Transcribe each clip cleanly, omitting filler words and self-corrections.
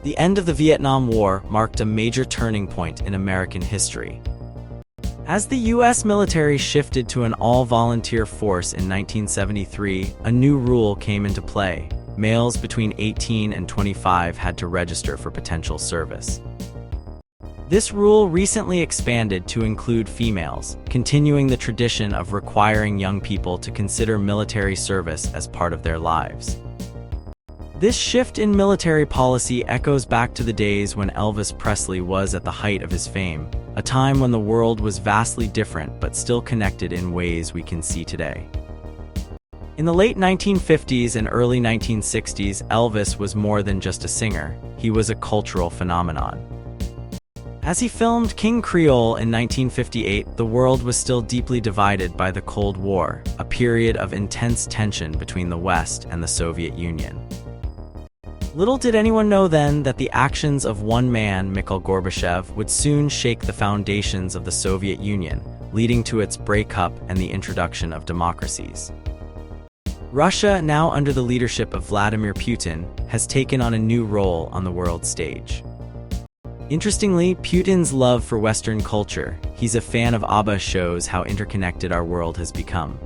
The end of the Vietnam War marked a major turning point in American history. As the U.S. military shifted to an all-volunteer force in 1973, a new rule came into play. Males between 18 and 25 had to register for potential service. This rule recently expanded to include females, continuing the tradition of requiring young people to consider military service as part of their lives. This shift in military policy echoes back to the days when Elvis Presley was at the height of his fame, a time when the world was vastly different but still connected in ways we can see today. In the late 1950s and early 1960s, Elvis was more than just a singer, he was a cultural phenomenon. As he filmed King Creole in 1958, the world was still deeply divided by the Cold War, a period of intense tension between the West and the Soviet Union. Little did anyone know then that the actions of one man, Mikhail Gorbachev, would soon shake the foundations of the Soviet Union, leading to its breakup and the introduction of democracies. Russia, now under the leadership of Vladimir Putin, has taken on a new role on the world stage. Interestingly, Putin's love for Western culture, he's a fan of ABBA, shows how interconnected our world has become.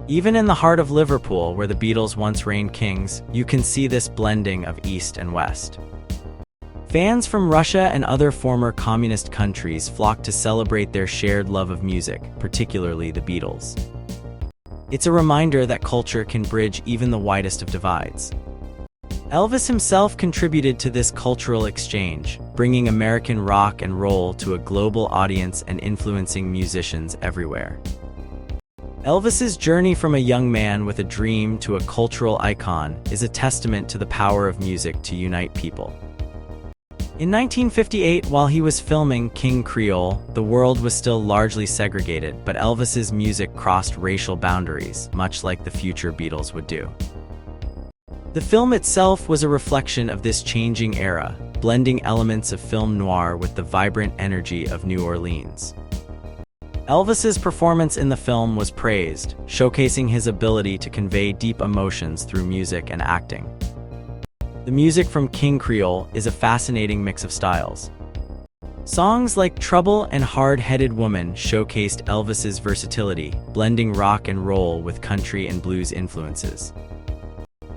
Even in the heart of Liverpool, where the Beatles once reigned kings, you can see this blending of East and West. Fans from Russia and other former communist countries flock to celebrate their shared love of music, particularly the Beatles. It's a reminder that culture can bridge even the widest of divides. Elvis himself contributed to this cultural exchange, bringing American rock and roll to a global audience and influencing musicians everywhere. Elvis's journey from a young man with a dream to a cultural icon is a testament to the power of music to unite people. In 1958, while he was filming King Creole, the world was still largely segregated, but Elvis's music crossed racial boundaries, much like the future Beatles would do. The film itself was a reflection of this changing era, blending elements of film noir with the vibrant energy of New Orleans. Elvis's performance in the film was praised, showcasing his ability to convey deep emotions through music and acting. The music from King Creole is a fascinating mix of styles. Songs like Trouble and Hard-Headed Woman showcased Elvis's versatility, blending rock and roll with country and blues influences.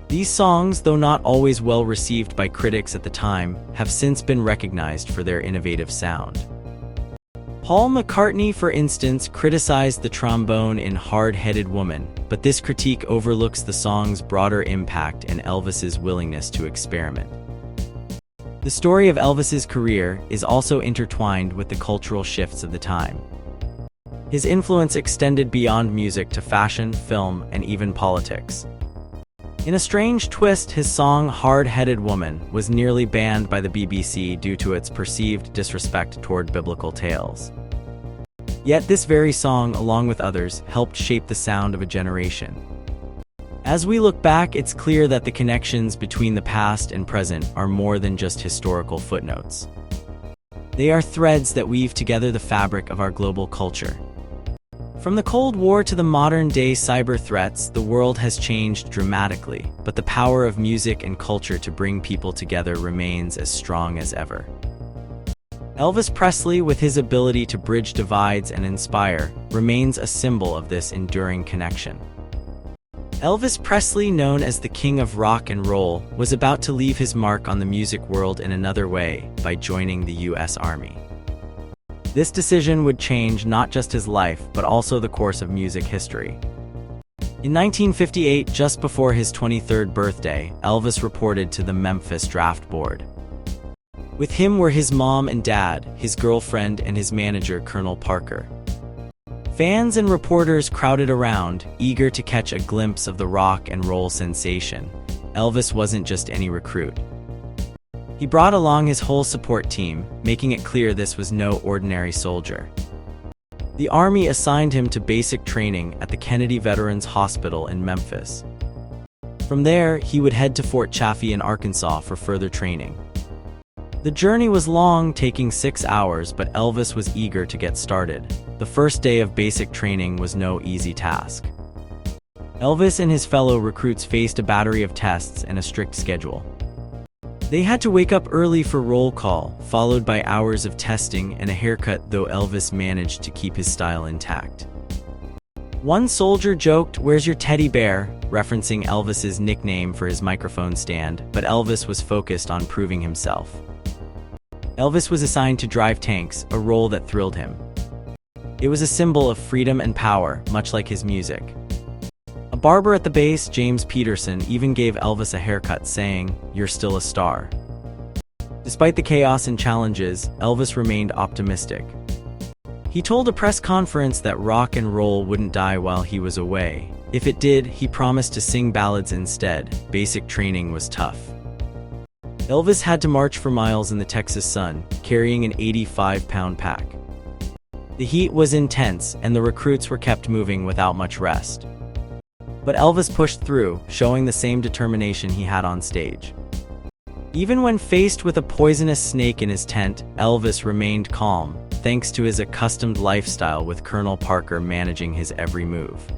These songs, though not always well received by critics at the time, have since been recognized for their innovative sound. Paul McCartney, for instance, criticized the trombone in Hard-Headed Woman, but this critique overlooks the song's broader impact and Elvis's willingness to experiment. The story of Elvis's career is also intertwined with the cultural shifts of the time. His influence extended beyond music to fashion, film, and even politics. In a strange twist, his song Hard-Headed Woman was nearly banned by the BBC due to its perceived disrespect toward biblical tales. Yet this very song, along with others, helped shape the sound of a generation. As we look back, it's clear that the connections between the past and present are more than just historical footnotes. They are threads that weave together the fabric of our global culture. From the Cold War to the modern-day cyber threats, the world has changed dramatically, but the power of music and culture to bring people together remains as strong as ever. Elvis Presley, with his ability to bridge divides and inspire, remains a symbol of this enduring connection. Elvis Presley, known as the King of Rock and Roll, was about to leave his mark on the music world in another way by joining the U.S. Army. This decision would change not just his life, but also the course of music history. In 1958, just before his 23rd birthday, Elvis reported to the Memphis Draft Board. With him were his mom and dad, his girlfriend, and his manager, Colonel Parker. Fans and reporters crowded around, eager to catch a glimpse of the rock and roll sensation. Elvis wasn't just any recruit. He brought along his whole support team, making it clear this was no ordinary soldier. The Army assigned him to basic training at the Kennedy Veterans Hospital in Memphis. From there, he would head to Fort Chaffee in Arkansas for further training. The journey was long, taking 6 hours, but Elvis was eager to get started. The first day of basic training was no easy task. Elvis and his fellow recruits faced a battery of tests and a strict schedule. They had to wake up early for roll call, followed by hours of testing and a haircut, though Elvis managed to keep his style intact. One soldier joked, "Where's your teddy bear?" referencing Elvis's nickname for his microphone stand, but Elvis was focused on proving himself. Elvis was assigned to drive tanks, a role that thrilled him. It was a symbol of freedom and power, much like his music. A barber at the base, James Peterson, even gave Elvis a haircut, saying, "You're still a star." Despite the chaos and challenges, Elvis remained optimistic. He told a press conference that rock and roll wouldn't die while he was away. If it did, he promised to sing ballads instead. Basic training was tough. Elvis had to march for miles in the Texas sun, carrying an 85-pound pack. The heat was intense, and the recruits were kept moving without much rest. But Elvis pushed through, showing the same determination he had on stage. Even when faced with a poisonous snake in his tent, Elvis remained calm, thanks to his accustomed lifestyle with Colonel Parker managing his every move.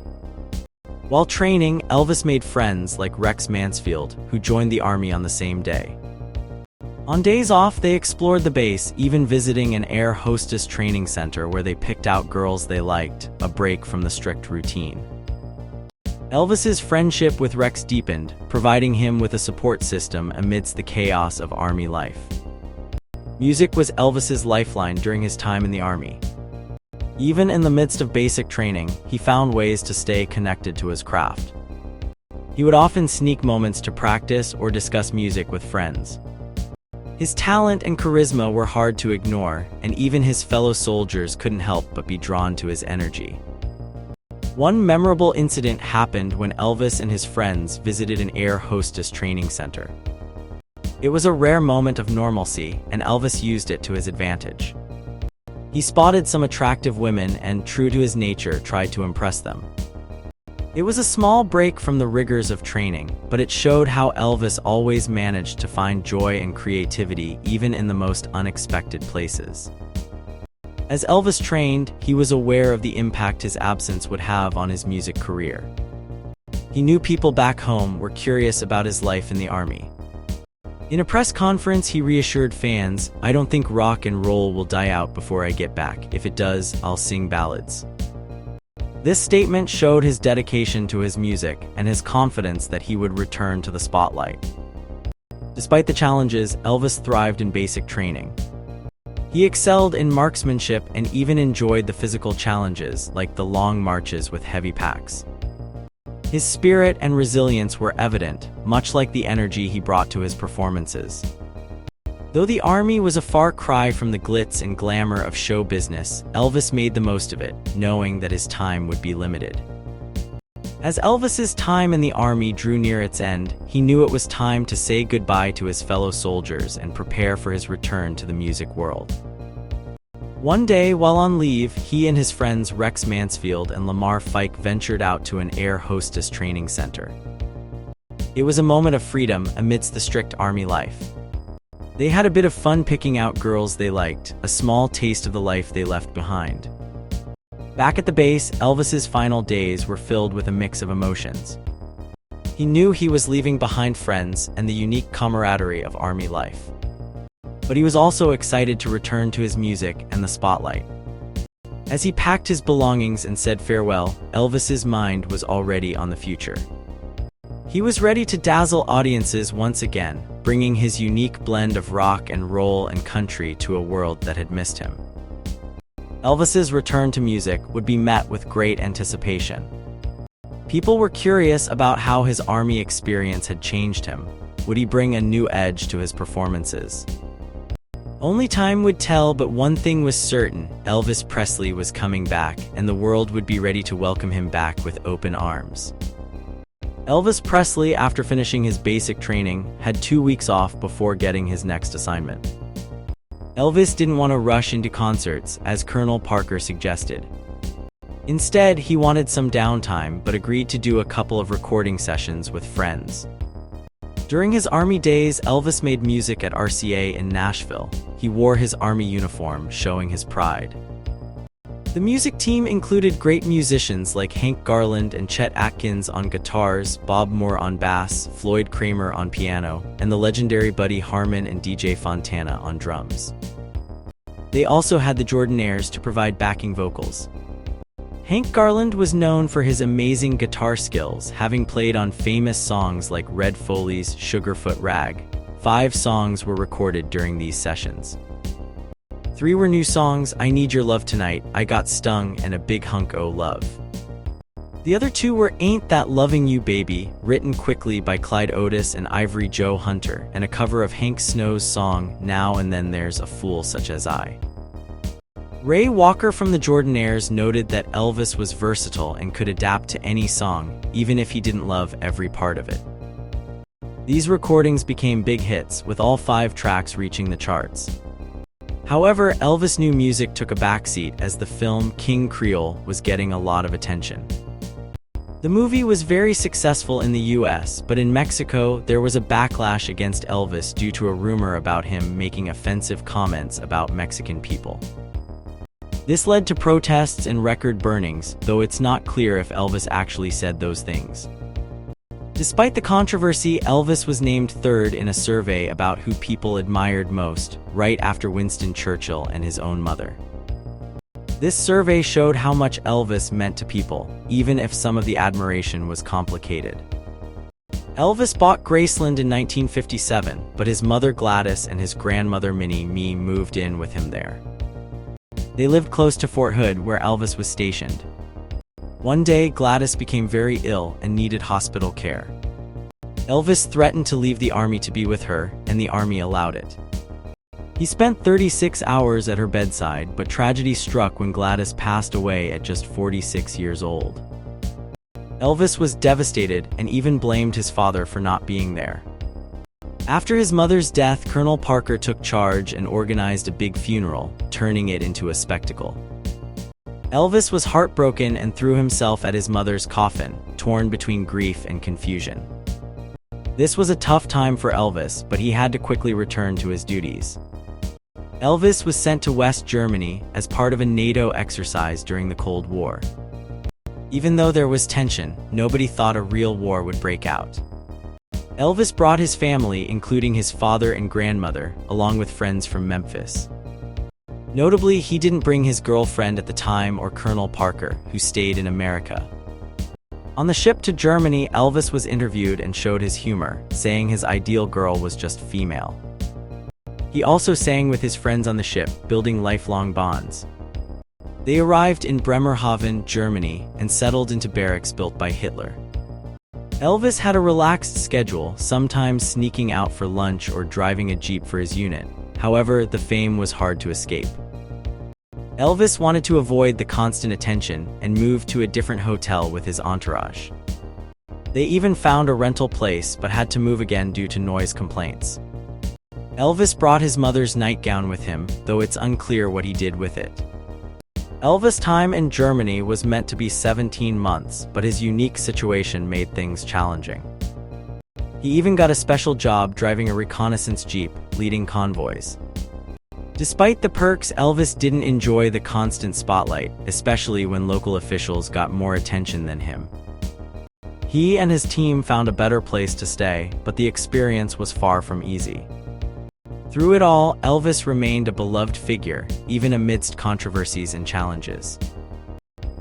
While training, Elvis made friends like Rex Mansfield, who joined the Army on the same day. On days off, they explored the base, even visiting an air hostess training center where they picked out girls they liked, a break from the strict routine. Elvis's friendship with Rex deepened, providing him with a support system amidst the chaos of Army life. Music was Elvis's lifeline during his time in the Army. Even in the midst of basic training, he found ways to stay connected to his craft. He would often sneak moments to practice or discuss music with friends. His talent and charisma were hard to ignore, and even his fellow soldiers couldn't help but be drawn to his energy. One memorable incident happened when Elvis and his friends visited an air hostess training center. It was a rare moment of normalcy, and Elvis used it to his advantage. He spotted some attractive women and, true to his nature, tried to impress them. It was a small break from the rigors of training, but it showed how Elvis always managed to find joy and creativity even in the most unexpected places. As Elvis trained, he was aware of the impact his absence would have on his music career. He knew people back home were curious about his life in the Army. In a press conference, he reassured fans, "I don't think rock and roll will die out before I get back. If it does, I'll sing ballads." This statement showed his dedication to his music and his confidence that he would return to the spotlight. Despite the challenges, Elvis thrived in basic training. He excelled in marksmanship and even enjoyed the physical challenges, like the long marches with heavy packs. His spirit and resilience were evident, much like the energy he brought to his performances. Though the Army was a far cry from the glitz and glamour of show business, Elvis made the most of it, knowing that his time would be limited. As Elvis's time in the Army drew near its end, he knew it was time to say goodbye to his fellow soldiers and prepare for his return to the music world. One day, while on leave, he and his friends Rex Mansfield and Lamar Fike ventured out to an air hostess training center. It was a moment of freedom amidst the strict Army life. They had a bit of fun picking out girls they liked, a small taste of the life they left behind. Back at the base, Elvis's final days were filled with a mix of emotions. He knew he was leaving behind friends and the unique camaraderie of Army life. But he was also excited to return to his music and the spotlight. As he packed his belongings and said farewell, Elvis's mind was already on the future. He was ready to dazzle audiences once again, bringing his unique blend of rock and roll and country to a world that had missed him. Elvis's return to music would be met with great anticipation. People were curious about how his Army experience had changed him. Would he bring a new edge to his performances? Only time would tell, but one thing was certain: Elvis Presley was coming back, and the world would be ready to welcome him back with open arms. Elvis Presley, after finishing his basic training, had 2 weeks off before getting his next assignment. Elvis didn't want to rush into concerts, as Colonel Parker suggested. Instead, he wanted some downtime, but agreed to do a couple of recording sessions with friends. During his Army days, Elvis made music at RCA in Nashville. He wore his Army uniform, showing his pride. The music team included great musicians like Hank Garland and Chet Atkins on guitars, Bob Moore on bass, Floyd Kramer on piano, and the legendary Buddy Harman and DJ Fontana on drums. They also had the Jordanaires to provide backing vocals. Hank Garland was known for his amazing guitar skills, having played on famous songs like Red Foley's Sugarfoot Rag. 5 songs were recorded during these sessions. 3 were new songs: I Need Your Love Tonight, I Got Stung, and A Big Hunk O' Love. The other 2 were Ain't That Loving You Baby, written quickly by Clyde Otis and Ivory Joe Hunter, and a cover of Hank Snow's song Now and Then There's a Fool Such as I. Ray Walker from the Jordanaires noted that Elvis was versatile and could adapt to any song, even if he didn't love every part of it. These recordings became big hits, with all 5 tracks reaching the charts. However, Elvis' new music took a backseat as the film King Creole was getting a lot of attention. The movie was very successful in the US, but in Mexico, there was a backlash against Elvis due to a rumor about him making offensive comments about Mexican people. This led to protests and record burnings, though it's not clear if Elvis actually said those things. Despite the controversy, Elvis was named 3rd in a survey about who people admired most, right after Winston Churchill and his own mother. This survey showed how much Elvis meant to people, even if some of the admiration was complicated. Elvis bought Graceland in 1957, but his mother Gladys and his grandmother Minnie Mee moved in with him there. They lived close to Fort Hood, where Elvis was stationed. One day, Gladys became very ill and needed hospital care. Elvis threatened to leave the army to be with her, and the army allowed it. He spent 36 hours at her bedside, but tragedy struck when Gladys passed away at just 46 years old. Elvis was devastated and even blamed his father for not being there. After his mother's death, Colonel Parker took charge and organized a big funeral, turning it into a spectacle. Elvis was heartbroken and threw himself at his mother's coffin, torn between grief and confusion. This was a tough time for Elvis, but he had to quickly return to his duties. Elvis was sent to West Germany as part of a NATO exercise during the Cold War. Even though there was tension, nobody thought a real war would break out. Elvis brought his family, including his father and grandmother, along with friends from Memphis. Notably, he didn't bring his girlfriend at the time or Colonel Parker, who stayed in America. On the ship to Germany, Elvis was interviewed and showed his humor, saying his ideal girl was just female. He also sang with his friends on the ship, building lifelong bonds. They arrived in Bremerhaven, Germany, and settled into barracks built by Hitler. Elvis had a relaxed schedule, sometimes sneaking out for lunch or driving a Jeep for his unit. However, the fame was hard to escape. Elvis wanted to avoid the constant attention and moved to a different hotel with his entourage. They even found a rental place but had to move again due to noise complaints. Elvis brought his mother's nightgown with him, though it's unclear what he did with it. Elvis' time in Germany was meant to be 17 months, but his unique situation made things challenging. He even got a special job driving a reconnaissance jeep, leading convoys. Despite the perks, Elvis didn't enjoy the constant spotlight, especially when local officials got more attention than him. He and his team found a better place to stay, but the experience was far from easy. Through it all, Elvis remained a beloved figure, even amidst controversies and challenges.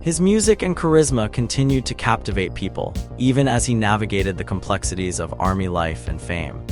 His music and charisma continued to captivate people, even as he navigated the complexities of army life and fame.